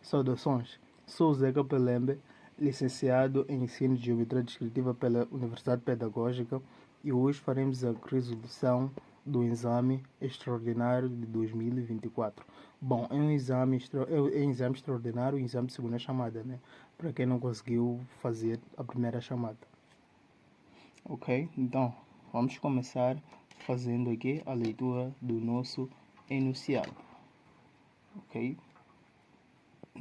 Saudações, sou Zeca Pelembe, licenciado em Ensino de Geometria Descritiva pela Universidade Pedagógica e hoje faremos a resolução do exame extraordinário de 2024. Bom, é um exame extraordinário, um exame de segunda chamada, né? Para quem não conseguiu fazer a primeira chamada. Ok, então vamos começar fazendo aqui a leitura do nosso enunciado. Ok?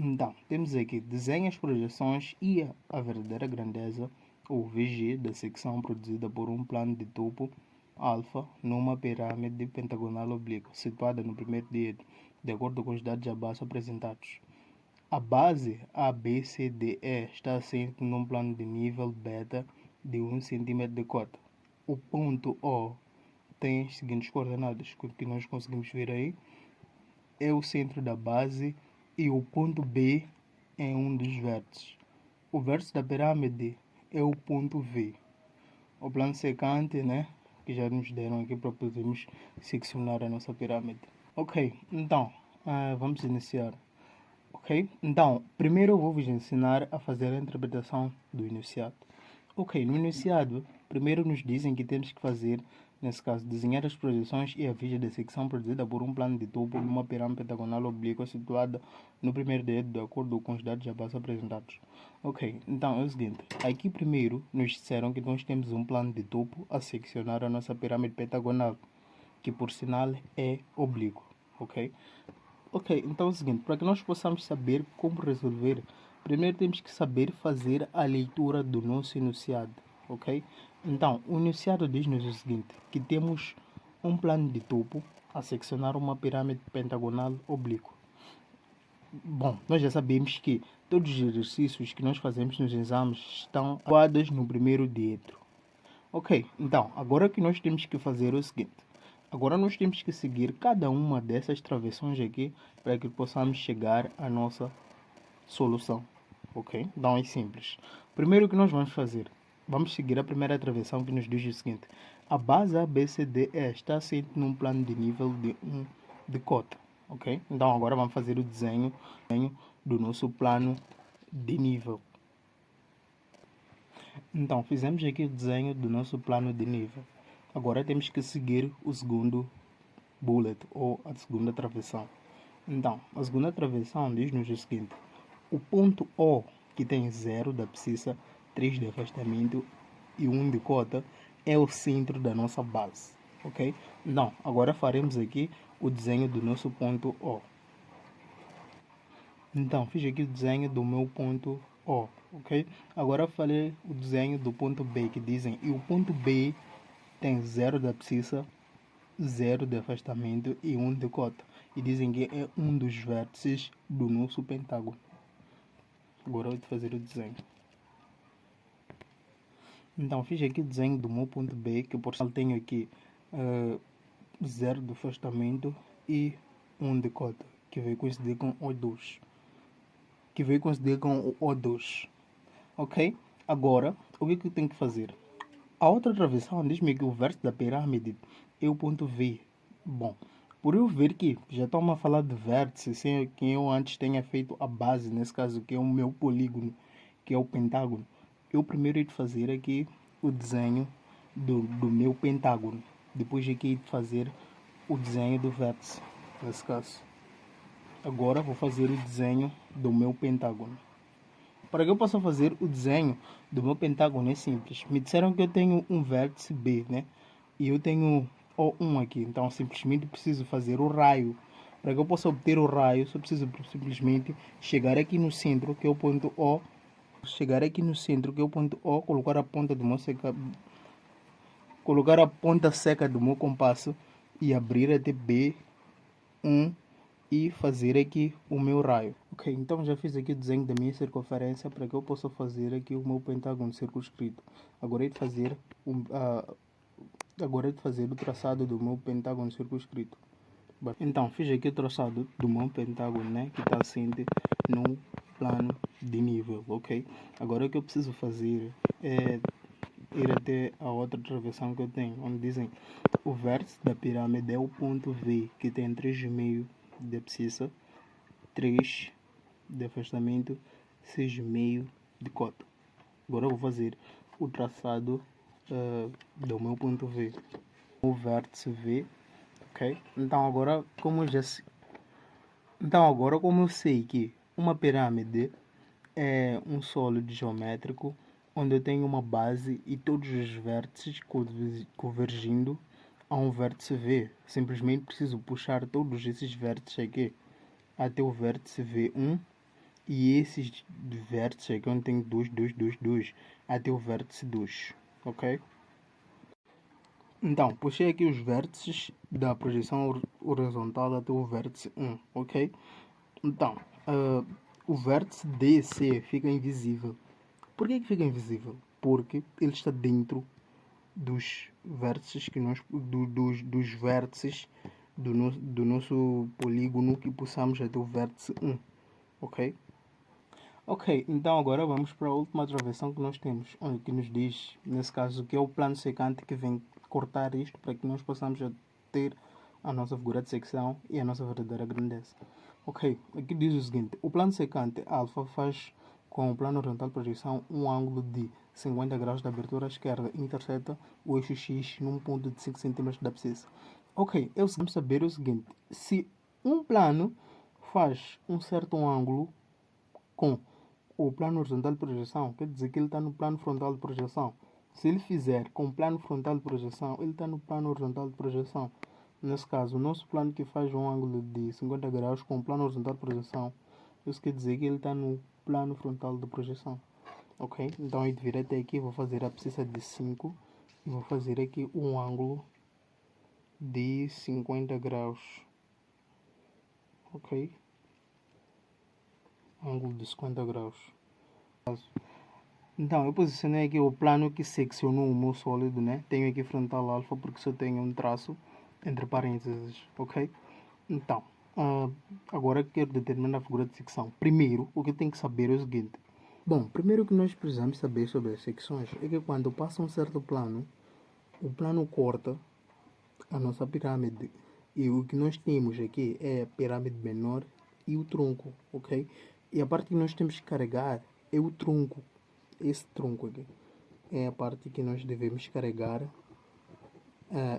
Então, temos aqui desenha as projeções e a verdadeira grandeza, ou VG, da secção produzida por um plano de topo alfa numa pirâmide pentagonal oblíqua, situada no primeiro dígito, de acordo com os dados abaixo apresentados. A base ABCDE está assente num plano de nível beta de 1 cm de cota. O ponto O tem as seguintes coordenadas, que nós conseguimos ver aí. É o centro da base e o ponto B é um dos vértices. O vértice da pirâmide é o ponto V. O plano secante, né, que já nos deram aqui para podermos seccionar a nossa pirâmide. Ok, então, vamos iniciar. Ok, então, primeiro eu vou vos ensinar a fazer a interpretação do enunciado. Ok, no enunciado, primeiro nos dizem que temos que fazer, nesse caso, desenhar as projeções e a viga da secção produzida por um plano de topo numa pirâmide pentagonal oblíqua situada no primeiro dedo, de acordo com os dados abaixo apresentados. Ok, então é o seguinte, aqui primeiro nos disseram que nós temos um plano de topo a seccionar a nossa pirâmide pentagonal, que por sinal é oblíquo, ok? Ok, então é o seguinte, para que nós possamos saber como resolver, primeiro temos que saber fazer a leitura do nosso enunciado, ok? Então, o enunciado diz-nos o seguinte, que temos um plano de topo a seccionar uma pirâmide pentagonal oblíqua. Bom, nós já sabemos que todos os exercícios que nós fazemos nos exames estão quadros no primeiro diâmetro. Ok, então, agora que nós temos que fazer o seguinte. Agora nós temos que seguir cada uma dessas travessões aqui para que possamos chegar à nossa solução. Ok? Então é simples. Primeiro o que nós vamos fazer? Vamos seguir a primeira travessão que nos diz o seguinte. A base ABCDE está assente num plano de nível de 1 de cota. Ok? Então agora vamos fazer o desenho do nosso plano de nível. Então fizemos aqui o desenho do nosso plano de nível. Agora temos que seguir o segundo bullet ou a segunda travessão. Então, a segunda travessão diz-nos o seguinte. O ponto O, que tem 0 de abscissa, 3 de afastamento e 1 de cota, é o centro da nossa base. Ok? Então, agora faremos aqui o desenho do nosso ponto O. Então, fiz aqui o desenho do meu ponto O, ok? Agora farei o desenho do ponto B, que dizem, e o ponto B tem 0 de abscissa, 0 de afastamento e 1 de cota. E dizem que é um dos vértices do nosso pentágono. Agora eu vou fazer o desenho. Então, fiz aqui o desenho do meu ponto B, que por sinal tenho aqui 0 de afastamento e 1 de cota, que vai coincidir com O2. o O2. Ok? Agora, o que eu tenho que fazer? A outra travessão diz-me que o vértice da pirâmide é o ponto V. Bom, por eu ver que já estamos a falar de vértice sem que eu antes tenha feito a base, nesse caso que é o meu polígono, que é o pentágono, eu primeiro hei de fazer aqui o desenho do meu pentágono. Depois aqui hei de fazer o desenho do vértice, nesse caso. Agora vou fazer o desenho do meu pentágono. Para que eu possa fazer o desenho do meu pentágono é simples. Me disseram que eu tenho um vértice B, né? E eu tenho O1 aqui. Então simplesmente preciso fazer o raio. Para que eu possa obter o raio, só preciso simplesmente chegar aqui no centro, que é o ponto O. Chegar aqui no centro, que é o ponto O, colocar a ponta do meu colocar a ponta seca do meu compasso e abrir até B1 e fazer aqui o meu raio. Ok, então já fiz aqui o desenho da minha circunferência para que eu possa fazer aqui o meu pentágono circunscrito. Agora é de fazer o traçado do meu pentágono circunscrito. Então, fiz aqui o traçado do meu pentágono, né, que está assente no plano de nível, ok? Agora o que eu preciso fazer é ir até a outra travessão que eu tenho, onde dizem o vértice da pirâmide é o ponto V, que tem 3,5 de abscissa, 3 de afastamento, 6,5 de cota. Agora eu vou fazer o traçado do meu ponto V. O vértice V, ok? Então agora como eu sei que uma pirâmide é um sólido geométrico onde eu tenho uma base e todos os vértices convergindo a um vértice V. Simplesmente preciso puxar todos esses vértices aqui até o vértice V1 e esses vértices aqui onde tem 2, 2, 2, 2 até o vértice 2, ok? Então, puxei aqui os vértices da projeção horizontal até o vértice 1, ok? Então, o vértice DC fica invisível. Por que fica invisível? Porque ele está dentro dos vértices que nós dos vértices do nosso polígono que possamos até o vértice 1, ok? Ok, então agora vamos para a última travessão que nós temos, onde que nos diz, nesse caso, que é o plano secante que vem cortar isto para que nós possamos ter a nossa figura de secção e a nossa verdadeira grandeza. Ok, aqui diz o seguinte: o plano secante alfa faz com o plano horizontal de projeção um ângulo de 50 graus de abertura à esquerda e intercepta o eixo X num ponto de 5 cm da abscissa. Ok, eu vamos saber o seguinte: se um plano faz um certo ângulo com o plano horizontal de projeção, quer dizer que ele está no plano frontal de projeção. Se ele fizer com o plano frontal de projeção, ele está no plano horizontal de projeção. Nesse caso, o nosso plano que faz um ângulo de 50 graus com o plano horizontal de projeção, isso quer dizer que ele está no plano frontal de projeção. Ok? Então eu vir até aqui, vou fazer a abscissa de 5 e vou fazer aqui um ângulo de 50 graus. Ok? Ângulo de 50 graus. Então, eu posicionei aqui o plano que seccionou o meu sólido, né? Tenho aqui frontal alfa porque só tenho um traço entre parênteses, ok? Então, agora quero determinar a figura de secção. Primeiro, o que eu tenho que saber é o seguinte. Bom, primeiro que nós precisamos saber sobre as secções é que quando passa um certo plano, o plano corta a nossa pirâmide. E o que nós temos aqui é a pirâmide menor e o tronco, ok? E a parte que nós temos que carregar é o tronco. Esse tronco aqui é a parte que nós devemos carregar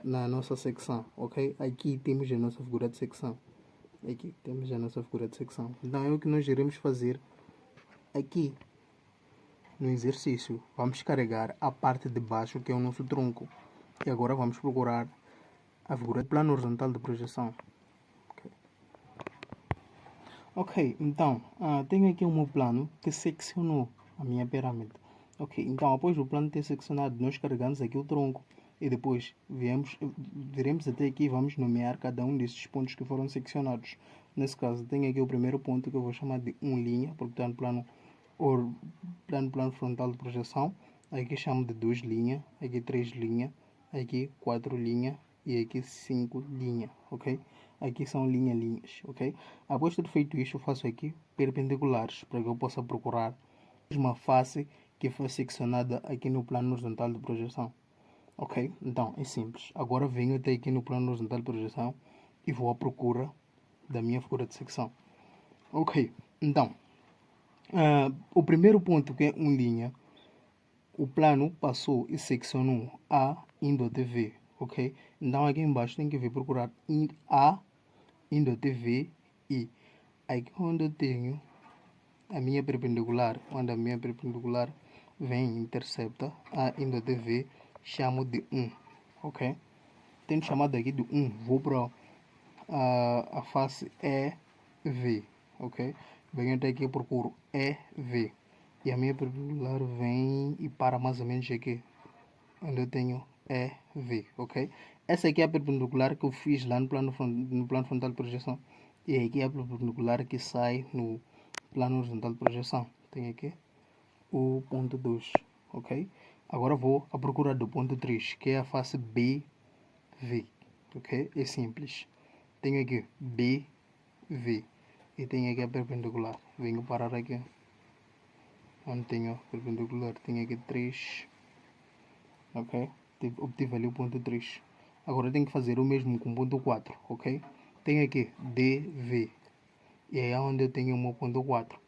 na nossa secção, ok? Aqui temos a nossa figura de secção. Aqui temos a nossa figura de secção. Então é o que nós iremos fazer aqui no exercício. Vamos carregar a parte de baixo que é o nosso tronco. E agora vamos procurar a figura de plano horizontal de projeção. Ok, então tenho aqui o meu plano que seccionou a minha pirâmide. Ok, então após o plano ter seccionado, nós carregamos aqui o tronco e depois viremos até aqui e vamos nomear cada um desses pontos que foram seccionados. Nesse caso, tenho aqui o primeiro ponto que eu vou chamar de 1', porque está no plano frontal de projeção. Aqui chamo de 2 linhas, aqui 3 linhas, aqui 4 linhas e aqui 5 linhas, ok? Aqui são linhas, ok? Após ter feito isto, eu faço aqui perpendiculares para que eu possa procurar a mesma face que foi seccionada aqui no plano horizontal de projeção. Ok? Então, é simples. Agora venho até aqui no plano horizontal de projeção e vou à procura da minha figura de secção. Ok, então, o primeiro ponto que é 1', o plano passou e seccionou A indo até V, ok? Então aqui embaixo tem que vir procurar A indo até V e aqui onde eu tenho a minha perpendicular, onde a minha perpendicular vem e intercepta A indo até V, chamo de 1, ok? Tendo chamado aqui de 1, vou para a face EV, ok? Venho até aqui e procuro EV. E a minha perpendicular vem e para mais ou menos aqui, onde eu tenho EV, ok? Essa aqui é a perpendicular que eu fiz lá no plano frontal de projeção. E aqui é a perpendicular que sai no plano horizontal de projeção. Tem aqui o ponto 2, ok? Agora vou à procura do ponto 3, que é a face BV, ok? É simples. Tenho aqui BV e tenho aqui a perpendicular. Venho parar aqui onde tenho a perpendicular. Tenho aqui 3, ok? Obtive ali o ponto 3. Agora tenho que fazer o mesmo com o ponto 4, ok? Tenho aqui DV E é onde eu tenho o meu ponto 4.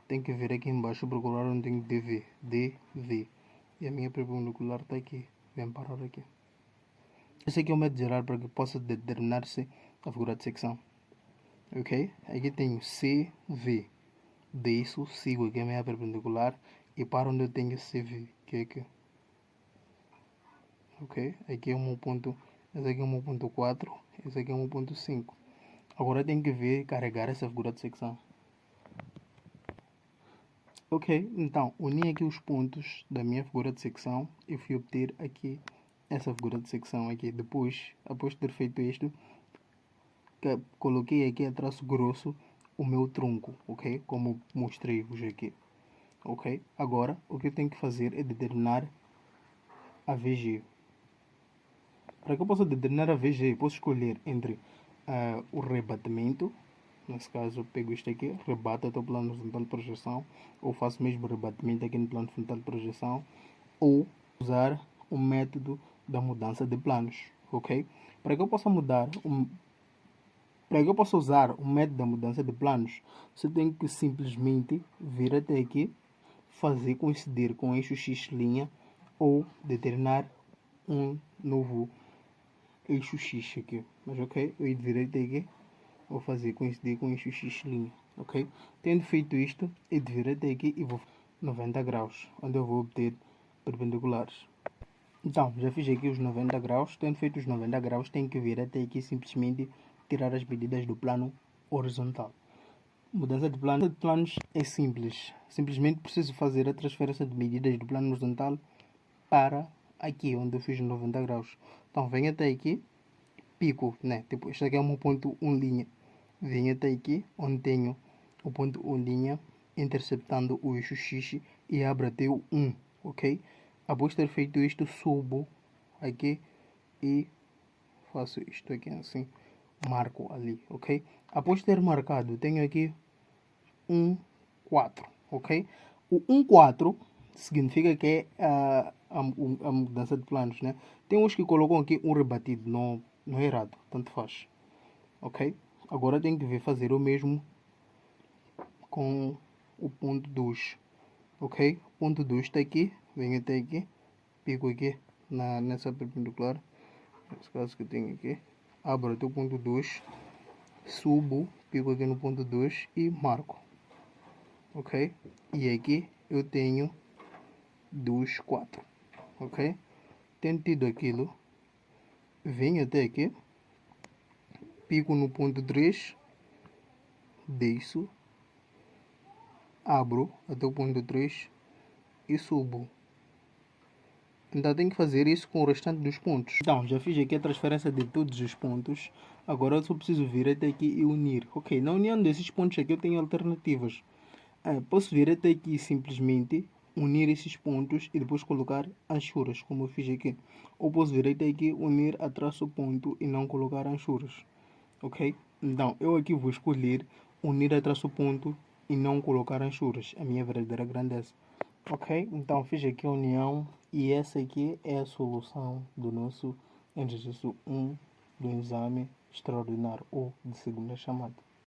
Tenho que vir aqui embaixo procurar onde tenho DV. DV. E a minha perpendicular está aqui. Vem parar aqui. Esse aqui é o método geral para que possa determinar-se a figura de secção. Ok? Aqui tenho CV. Disso, sigo aqui a minha perpendicular e para onde eu tenho CV, que é aqui. Ok? Aqui é o meu ponto, esse aqui é o meu ponto 4, esse aqui é o meu ponto 5. Agora eu tenho que ver carregar essa figura de secção. Ok, então, uni aqui os pontos da minha figura de secção e fui obter aqui essa figura de secção aqui. Depois, após ter feito isto, coloquei aqui a traço grosso o meu tronco, ok? Como mostrei-vos aqui, ok? Agora, o que eu tenho que fazer é determinar a VG. Para que eu possa determinar a VG, eu posso escolher entre o rebatimento. Nesse caso, eu pego isto aqui, rebato até o plano frontal de projeção, ou faço mesmo rebatimento aqui no plano frontal de projeção, ou usar o método da mudança de planos, ok? Para que eu possa para que eu possa usar o método da mudança de planos, você tem que simplesmente vir até aqui, fazer coincidir com eixo X', ou determinar um novo eixo X aqui. Mas ok, eu virei até aqui, vou fazer coincidir com eixo X', ok? Tendo feito isto, eu vir até aqui e vou 90 graus, onde eu vou obter perpendiculares. Então, já fiz aqui os 90 graus. Tendo feito os 90 graus, tenho que vir até aqui simplesmente tirar as medidas do plano horizontal. Mudança de planos é simples. Simplesmente preciso fazer a transferência de medidas do plano horizontal para aqui, onde eu fiz os 90 graus. Então, venho até aqui, pico, né? Tipo, este aqui é o meu ponto 1'. Venho até aqui, onde tenho o ponto 1', interceptando o eixo X e abro até o 1, ok? Após ter feito isto, subo aqui e faço isto aqui assim, marco ali, ok? Após ter marcado, tenho aqui 4, ok? O 4 significa que é a mudança de planos, né? Tem uns que colocam aqui um rebatido, não é errado, tanto faz, ok? Agora tenho que ver fazer o mesmo com o ponto 2, ok? O ponto 2 está aqui, venho até aqui, pico aqui nessa perpendicular, nesse caso que eu tenho aqui, abro até o ponto 2, subo, pico aqui no ponto 2 e marco, ok? E aqui eu tenho 2, 4, ok? Tendo tido aquilo, venho até aqui, pico no ponto 3, desço, abro até o ponto 3 e subo. Então tenho que fazer isso com o restante dos pontos. Então, já fiz aqui a transferência de todos os pontos. Agora eu só preciso vir até aqui e unir. Ok, na união desses pontos aqui eu tenho alternativas. Posso vir até aqui e simplesmente unir esses pontos e depois colocar anchuras, como eu fiz aqui. Ou posso vir até aqui, unir a traço ponto e não colocar anchuras. Ok? Então, eu aqui vou escolher unir a traço ponto e não colocar anchuras. A minha verdadeira grandeza. Ok, então fiz aqui a união e essa aqui é a solução do nosso exercício 1 do exame extraordinário ou de segunda chamada.